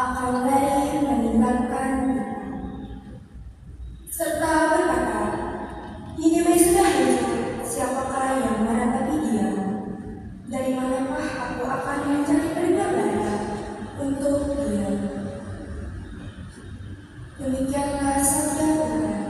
akan lari meninggalkan serta berkata, "Niniwe sudah hancur, siapakah yang meratapi dia? Dari manakah aku akan mencari peribadatan untuk dia?" Demikianlah sabda Tuhan.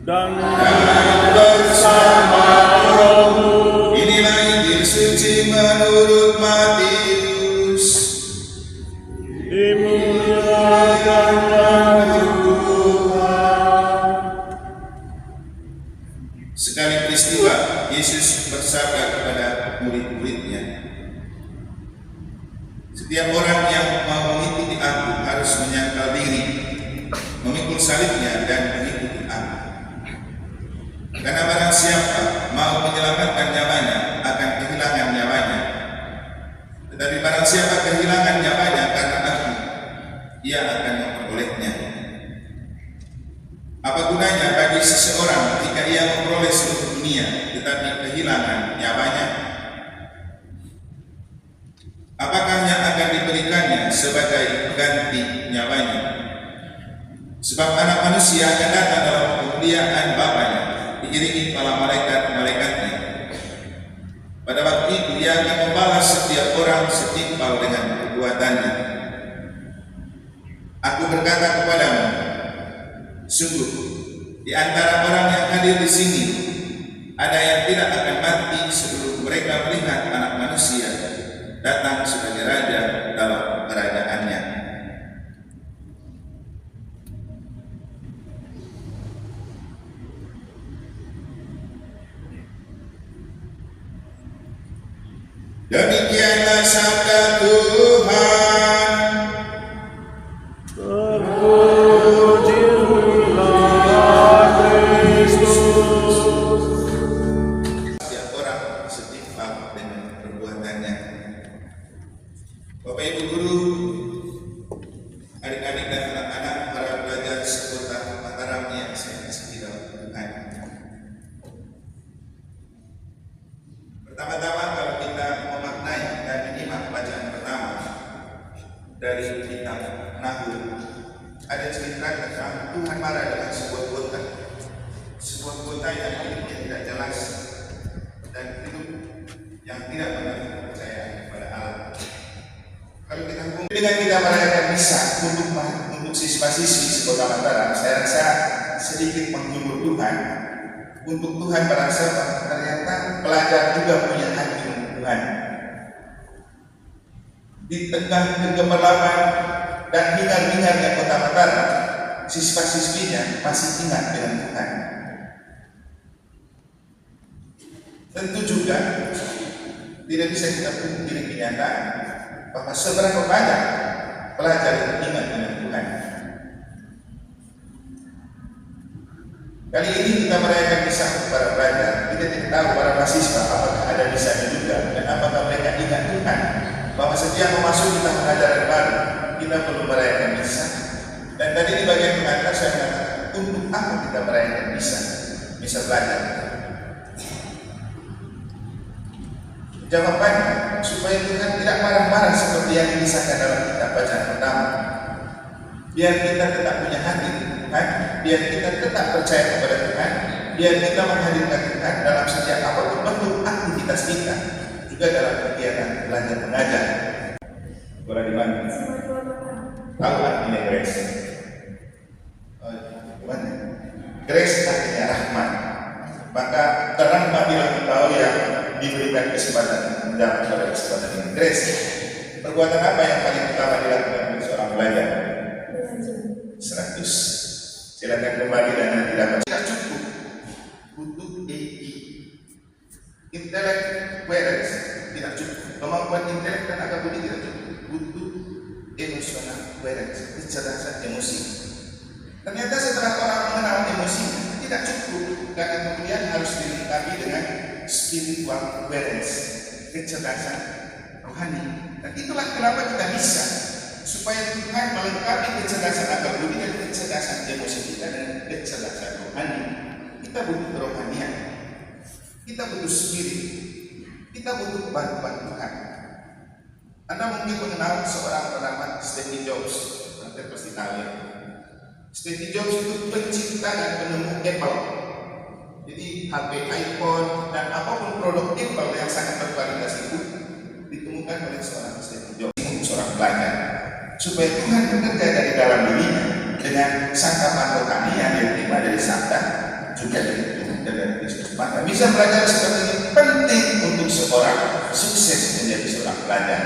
Dan bersama rohmu. Inilah Injil suci menurut Matius. Dimuliakanlah Tuhan. Sekali peristiwa, Yesus bersabda kepada murid-muridnya, "Setiap orang yang mau mengikuti aku harus menyangkal diri, memikul salibnya dan mengikuti aku. Karena barang siapa mau menyelamatkan nyawanya akan kehilangan nyawanya. Tetapi barang siapa kehilangan nyawanya karena aku, ia akan memperolehnya. Apa gunanya bagi seseorang jika ia memperoleh seluruh dunia tetapi kehilangan nyawanya? Apakah yang akan diberikannya sebagai ganti nyawanya? Sebab Anak Manusia akan datang dalam kemuliaan Bapanya, diiringi para malaikat-malaikatnya. Pada waktu itu ia akan membalas setiap orang setimpal dengan perbuatannya. Aku berkata kepadamu, sungguh di antara orang yang hadir di sini ada yang tidak akan mati sebelum mereka melihat Anak Manusia datang sebagai Raja dalam kerajaannya." Demikianlah sabda Tuhan. Terpujilah Kristus. Setiap orang setimpal dengan perbuatannya. Bapak Ibu guru, adik-adik dan anak-anak para pelajar sekota Mataram yang saya kasihi dalam Tuhan. Pertama-tama kalau kita memaknai dan menyimak bacaan pertama dari kitab Nahum, ada cerita tentang Tuhan marah dengan sebuah kota yang hidupnya tidak jelas dan hidup yang tidak pernah percaya kepada Allah. Kalau kita dengan kita merayakan misa untuk siswa-siswi sekota Mataram, saya rasa sedikit menghibur Tuhan. Untuk Tuhan merasa bahwa ternyata pelajar juga punya hati untuk Tuhan. Di tengah kegemilangan dan hingar-bingarnya kota Mataram, siswa-siswinya masih ingat dengan Tuhan. Tentu juga tidak bisa kita pungkiri kenyataan bahwa seberapa banyak pelajar yang ingat dengan Tuhan. Kali ini kita merayakan misa untuk para pelajar. Kita tidak tahu para mahasiswa apakah ada misanya juga dan apakah mereka ingat Tuhan bahwa setiap memasuki tahun ajaran baru kita perlu merayakan misa. Dan tadi di bagian pengantar saya mengatakan, untuk apa kita merayakan misa pelajar? Jawabannya supaya Tuhan tidak marah-marah seperti yang dikisahkan dalam kitab bacaan pertama. Biar kita tetap punya hati Tuhan, biar kita tetap percaya kepada Tuhan, biar kita menghadirkan Tuhan dalam setiap apapun bentuk aktivitas kita. juga dalam kegiatan belajar mengajar. Sekolah di mana? Tahu artinya grace? Oh, gimana? Grace artinya rahmat. Maka terahmatilah engkau yang diberikan kesempatan mendapat pada kesempatan ini. Grace. Perbuatan apa yang paling utama dilakukan oleh seorang pelajar? 100. Silakan kembali dan nanti dapat. Tidak cukup. Butuh EI. Intellectuals tidak cukup. Kemampuan intelek dan akal budi tidak cukup. Butuh emosional awareness, kecerdasan emosi. Ternyata setelah orang mengenal emosi tidak cukup, karena kemudian harus dilengkapi dengan spiritual awareness, kecerdasan rohani. Dan itulah kenapa kita bisa, supaya Tuhan melengkapi kecerdasan akal budi dan kecerdasan emosi kita dengan kecerdasan rohani. Kita butuh kerohanian, kita butuh spirit, kita butuh bantuan Tuhan. Anda mungkin mengenal seorang bernama Steve Jobs, Anda pasti tahu ya. Steve Jobs itu pencipta dan penemu Apple. Jadi HP, iPhone, dan apapun produk Apple yang sangat berkualitas itu ditemukan oleh seorang Steve Jobs, seorang pelajar, supaya Tuhan bekerja dari dalam dirinya dengan santapan rohani yang diterima dari sabda juga dari Kristus. Maka bisa belajar seperti ini penting untuk seorang sukses menjadi seorang pelajar.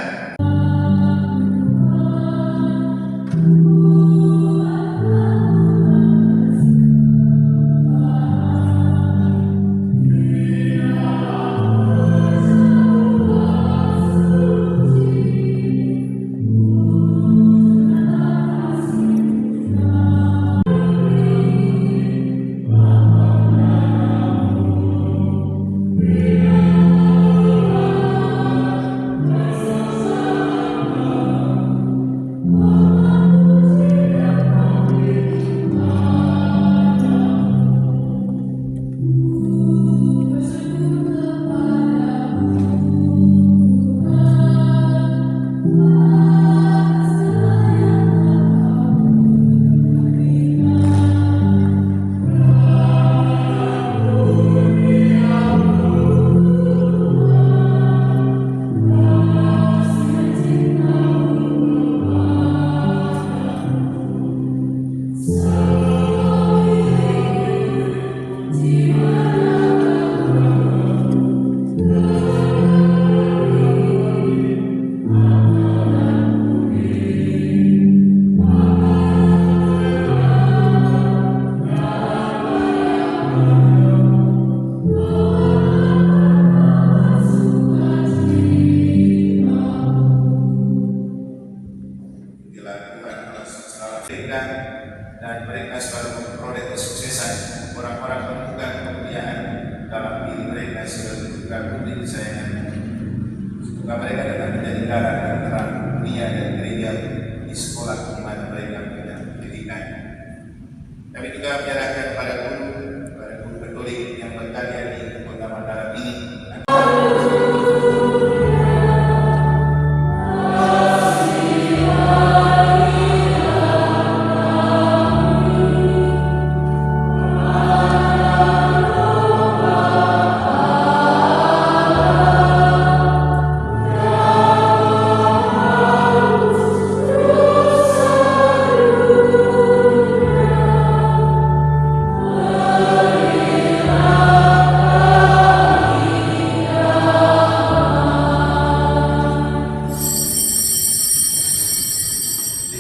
Dan mereka selalu memperoleh kesuksesan. Orang-orang menemukan kemuliaan dalam diri mereka sebagai juga putri kesayangan. Semoga mereka dapat menjadi darah dan terang dunia dan gereja di sekolah di mana mereka punya pendidikan. Kami juga menyerahkan pada guru Katolik yang berkarya di Kota Mataram ini.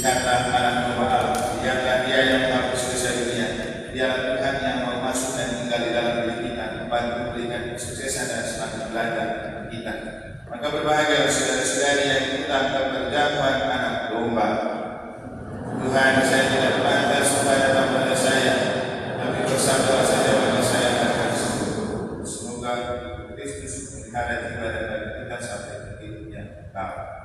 Lihatlah anak doa, lihatlah dia yang menghapus dosa dunia. Dialah Tuhan yang mau masuk dan tinggal di dalam diri kita, membantu memberikan kesuksesan dan semangat belajar kita. Maka berbahagia saudara-saudari yang ikutlah perjamuan anak domba. Tuhan, saya tidak pantas supaya datang pada saya, tapi bersabar saja pada saya akan sembuh. Semoga Kristus melihara jiwa dan kita sampai ke hidupnya. Amin.